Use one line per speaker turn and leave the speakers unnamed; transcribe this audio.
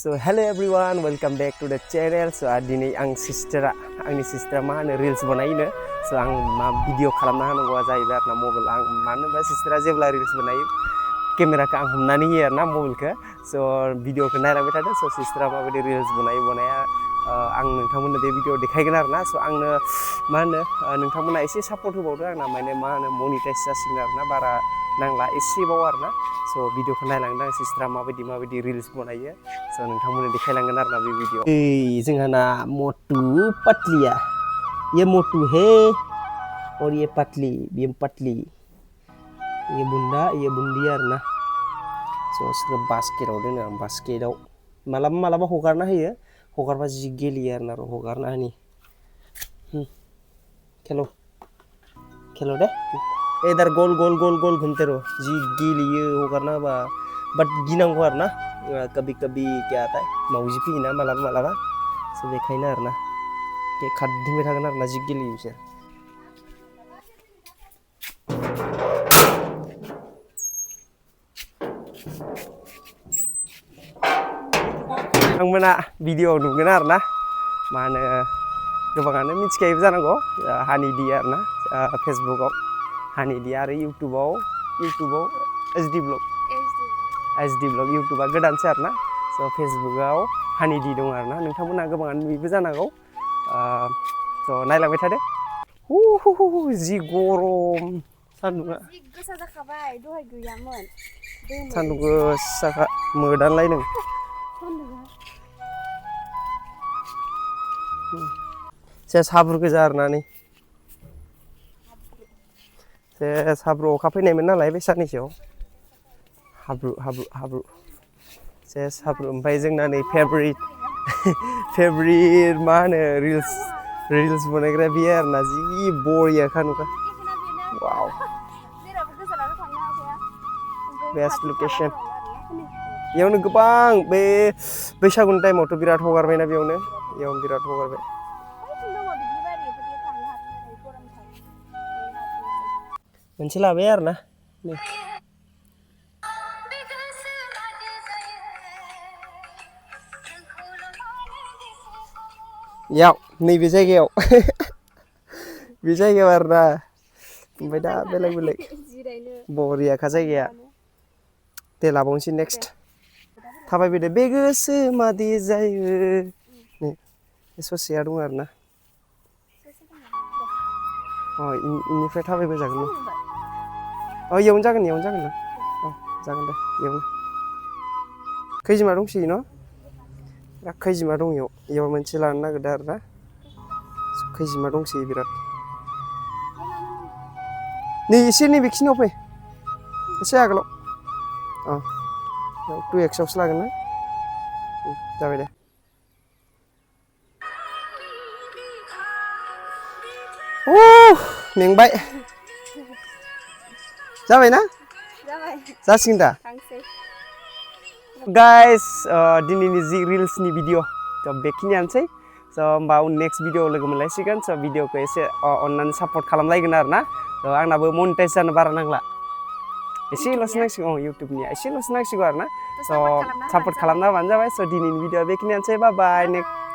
So hello everyone, welcome back to the channel. So dini ang sister ma hono reels बनायो so ang ma video खालामना होनांगौ जाहैबाय आरोना mobile आं मानो होनबा सिस्टारा जेब्ला reels बनायो केमेराखौ आं हमनानै होयो आरोना मबाइलखौ so भिडिअखौ नायलांबाय थादों so सिस्टारा माबायदि reels बनाया आं नोंथांमोननो बे भिडिअ देखायगोन आरोना so आंनो मा होनो नोंथांमोना एसे सापर्ट होबावदो आंना माने मा होनो मनिटाइज जासिगोन आरोना बारा नांला एसेबाव आरोना so भिडिअखौ नायलांदों आं सिस्टारा माबायदि reels बनायो so नोंथांमोननो देखायलांगोन आरोना बे भिडिअ जोंहा ना मोटू पतलिया ये मोटू है और ये पतली ये बुंदा ये बुंदी आरोना so सोरबा बास्केटाव दोनो आं बास्केटाव मालाबा हगारना होयो हगारबा जि गेलेयो आरोना हगारना होनि खेलो दे इधर गोल घूमते रहो जी गेलेयो हगारना होबा बट गिनांगौ आरोना कभी क्या आता है मावजि फैयोना मालाबा so बेखायनो आरोना खारदिंबाय थागोन आरोना जि गेलेयो बिसोर नोंथांमोना भिडिअ नुगोन आरोना मा होनो गोबाङानो मिथिखायो जानांगौ हानिदि आरोना फेसबुकआव हानिदि आरो इउटुबाव एचडि ब्लग इउटुबा गोदानसो आरोना so फेसबुकआव हानिदि दं आरोना नोंथांमोना गोबाङानो नुयोबो जानांगौ so नायलांबाय थादो जि गरम सान्दुङा
जि गोसा जाखाबाय दहाय गैयामोन
सान्दुं गोसाखा मोदानलायदों सेस हाब्रु गोजा आरोना नै सेस हाब्रु अखा फैनायमोन नालाय बे साननैसोआव हाब्रु सेस हाब्रु ओमफ्राय जोंना नै फेभरिट मा होनो रिल्स बनायग्रा बियो आरोना जि बरियाखा नुखा वाव बेस्ट लकेसन बेयावनो गोबां बे बैसागुनि टाइमावथ' बिराद हगारबायना बेयावनो बिराद हगारबाय मोनसे लाबाय आरोना याव नैबे जायगायाव बे जायगायाव आरोना ओमफ्राय दा बेलेग बरियाखा जायगाया दे लाबावनोसै नेक्स्ट थाबायबोदो बे गोसो मादि जायो नै ससेया दं आरोना इनिफ्राय थाबायबोजागोन इयावनो जागोन ना जागोन दे इयावनो खैजिमा दंसोयो न' बिराद खैजिमा दं इयाव मोनसे लानो नागिरदों आरोना खैजिमा दंसोयो बिराद नै एसे नैबेखिनियाव फै एसे आगोलाव 2x आवसो लागोन ना जाबाय दे मेंबाय जाबायना जासिगोन दा गाइस दिनैनि जि रिल्सनि भिडिअ थ' बेखिनियानोसै स' होमबा नेक्स्ट भिडिअ लोगो मोनलायसिगोन स' भिडिअखौ एसे अननानै सापर्ट खालामलायगोन आरोना थ' आंनाबो मनिटाइज जानो बारा नांला एसेल'सो नांसिगौ इउटुबनिया एसेल'सो नांसिगौ आरोना स' सापर्ट खालामना होबानो जाबाय स' दिनैनि भिडिअ बेखिनियानोसै बाय बाय नेक्स्ट